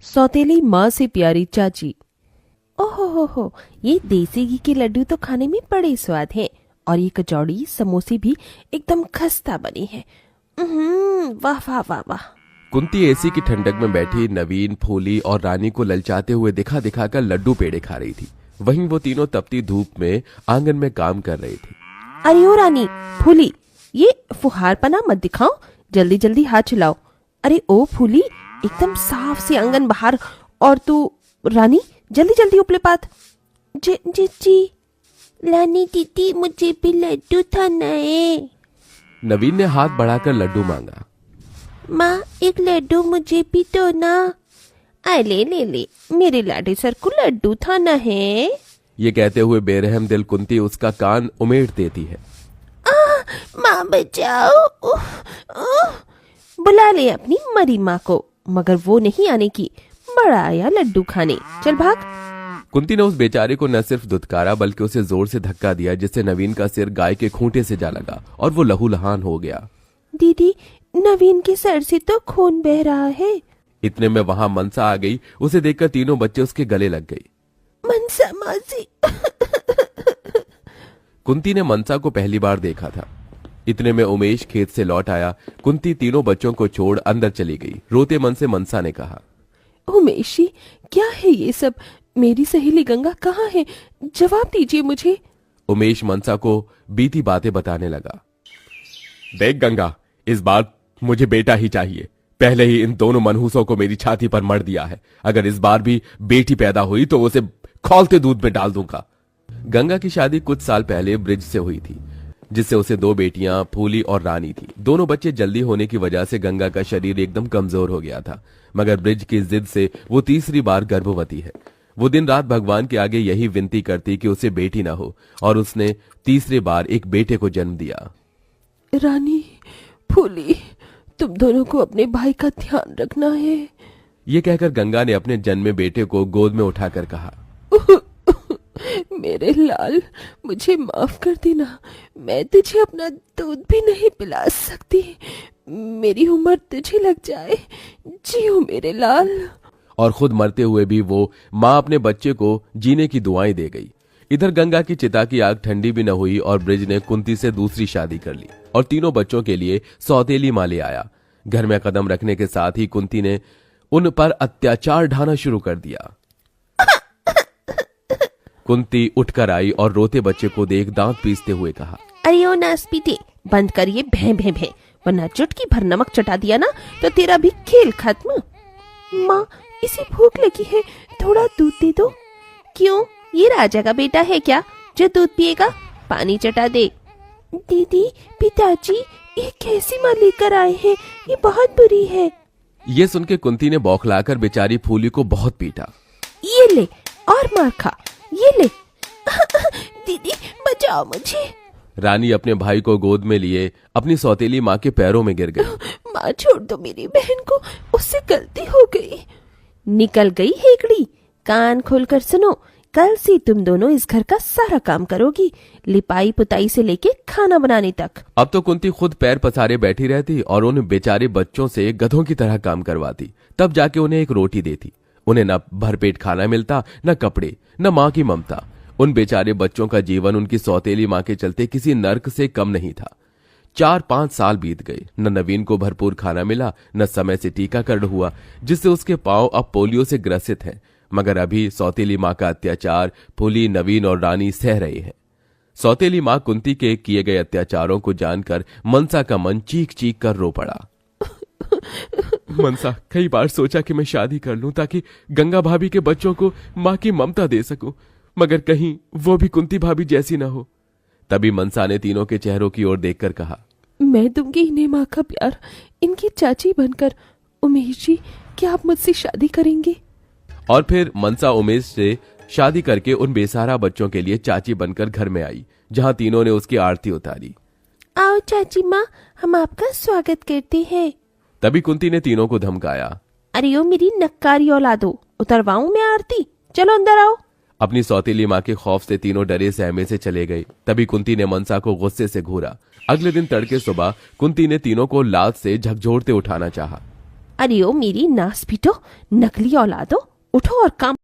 सौतेली माँ से प्यारी चाची। ओहो हो, ये देसी घी के लड्डू तो खाने में बड़े स्वाद हैं और ये कचौड़ी समोसे भी एकदम खस्ता बनी है। वाह वाह वाह वाह। कुंती एसी की ठंडक में बैठी नवीन, फूली और रानी को ललचाते हुए दिखा दिखाकर लड्डू पेड़े खा रही थी। वहीं वो तीनों तपती धूप में आंगन में काम कर रही थी। अरे ओ रानी, फूली, ये फुहारपना मत दिखाओ, जल्दी जल्दी हाथ चलाओ। अरे ओ फूली, एकदम साफ से आंगन बाहर, और तू रानी जल्दी जल्दी उपले पात। जी जी जी रानी दीदी, मुझे भी लड्डू खाना है। नवीन ने हाथ बढ़ाकर लड्डू मांगा। माँ, एक लड्डू मुझे भी दो ना। ले ले ले, मेरे लाडे सर को लड्डू खाना है। ये कहते हुए बेरहम दिल कुंती उसका कान उमेड़ देती है। माँ बचाओ। बुला ले अपनी मरी माँ को, मगर वो नहीं आने की। बड़ा आया लड्डू खाने, चल भाग। कुंती ने उस बेचारे को न सिर्फ धुतकारा बल्कि उसे जोर से धक्का दिया, जिससे नवीन का सिर गाय के खूंटे से जा लगा और वो लहूलुहान हो गया। दीदी, नवीन के सर से तो खून बह रहा है। इतने में वहां मनसा आ गई। उसे देखकर तीनों बच्चे उसके गले लग गई। मनसा मौसी। कुंती ने मनसा को पहली बार देखा था। इतने में उमेश खेत से लौट आया। कुंती तीनों बच्चों को छोड़ अंदर चली गई। रोते मन से मनसा ने कहा, उमेशी, क्या है ये सब? मेरी सहेली गंगा कहाँ है? जवाब दीजिए मुझे। उमेश मनसा को बीती बातें बताने लगा। देख गंगा, इस बार मुझे बेटा ही चाहिए। पहले ही इन दोनों मनहूसों को मेरी छाती पर मर दिया है। अगर इस बार भी बेटी पैदा हुई तो उसे खौलते दूध में डाल दूंगा। गंगा की शादी कुछ साल पहले ब्रिज से हुई थी, जिससे उसे दो बेटियां फूली और रानी थी। दोनों बच्चे जल्दी होने की वजह से गंगा का शरीर एकदम कमजोर हो गया था, मगर ब्रिज की जिद से वो तीसरी बार गर्भवती है। वो दिन रात भगवान के आगे यही विनती करती कि उसे बेटी ना हो, और उसने तीसरी बार एक बेटे को जन्म दिया। रानी, फूली, तुम दोनों को अपने भाई का ध्यान रखना है। ये कहकर गंगा ने अपने जन्मे बेटे को गोद में उठाकर कहा, मेरे लाल, मुझे माफ कर देना। मैं तुझे अपना दूध भी नहीं पिला सकती। मेरी उम्र तुझे लग जाए। जियो मेरे लाल। और खुद मरते हुए भी वो माँ अपने बच्चे को जीने की दुआएं दे गई। इधर गंगा की चिता की आग ठंडी भी न हुई और ब्रिज ने कुंती से दूसरी शादी कर ली और तीनों बच्चों के लिए सौतेली माँ ले आया। घर में कदम रखने के साथ ही कुंती ने उन पर अत्याचार ढाना शुरू कर दिया। कुंती उठकर आई और रोते बच्चे को देख दांत पीसते हुए कहा, अरे ओ नासपीते, बंद करिए भैं भैं भैं, वरना चुटकी भर नमक चटा दिया ना तो तेरा भी खेल खत्म। माँ, इसे भूख लगी है, थोड़ा दूध दे दो। क्यों, ये राजा का बेटा है क्या जो दूध पिएगा? पानी चटा दे। दीदी, पिताजी, ये कैसी माँ लेकर आए हैं? ये बहुत बुरी है। ये सुन के कुंती ने बौखलाकर बेचारी फूली को बहुत पीटा। ये ले और मार खा, ये ले। दीदी, बचाओ मुझे। रानी अपने भाई को गोद में लिए अपनी सौतेली माँ के पैरों में गिर गई। माँ, छोड़ दो मेरी बहन को, उससे गलती हो गई। निकल गई हेकड़ी। कान खोलकर सुनो, कल से तुम दोनों इस घर का सारा काम करोगी, लिपाई पुताई से लेके खाना बनाने तक। अब तो कुंती खुद पैर पसारे बैठी रहती और उन बेचारे बच्चों से गधों की तरह काम करवाती, तब जाके उन्हें एक रोटी देती। उन्हें न भरपेट खाना मिलता, न कपड़े, न माँ की ममता। उन बेचारे बच्चों का जीवन उनकी सौतेली माँ के चलते किसी नर्क से कम नहीं था। 4-5 साल बीत गए। न नवीन को भरपूर खाना मिला, न समय से टीकाकरण हुआ, जिससे उसके पांव अब पोलियो से ग्रसित हैं। मगर अभी सौतेली माँ का अत्याचार फूली, नवीन और रानी सह रहे हैं। सौतेली माँ कुंती के किए गए अत्याचारों को जानकर मनसा का मन चीख चीख कर रो पड़ा। मनसा, कई बार सोचा कि मैं शादी कर लूं ताकि गंगा भाभी के बच्चों को माँ की ममता दे सकूं, मगर कहीं वो भी कुंती भाभी जैसी ना हो। तभी मनसा ने तीनों के चेहरों की ओर देखकर कहा, मैं दूंगी इन्हें माँ का प्यार, इनकी चाची बनकर। उमेश जी, क्या आप मुझसे शादी करेंगे? और फिर मनसा उमेश से शादी करके उन बेसहारा बच्चों के लिए चाची बनकर घर में आई, जहां तीनों ने उसकी आरती उतारी। आओ चाची माँ, हम आपका स्वागत करते हैं। तभी कुंती ने तीनों को धमकाया, अरे ओ मेरी नक्कारी औलादो, उतरवाऊं मैं आरती? चलो अंदर आओ। अपनी सौतेली माँ के खौफ से तीनों डरे सहमे से चले गए। तभी कुंती ने मनसा को गुस्से से घूरा। अगले दिन तड़के सुबह कुंती ने तीनों को लात से झकझोरते उठाना चाहा। अरे ओ मेरी नास पीटो, नकली औलादो, उठो और काम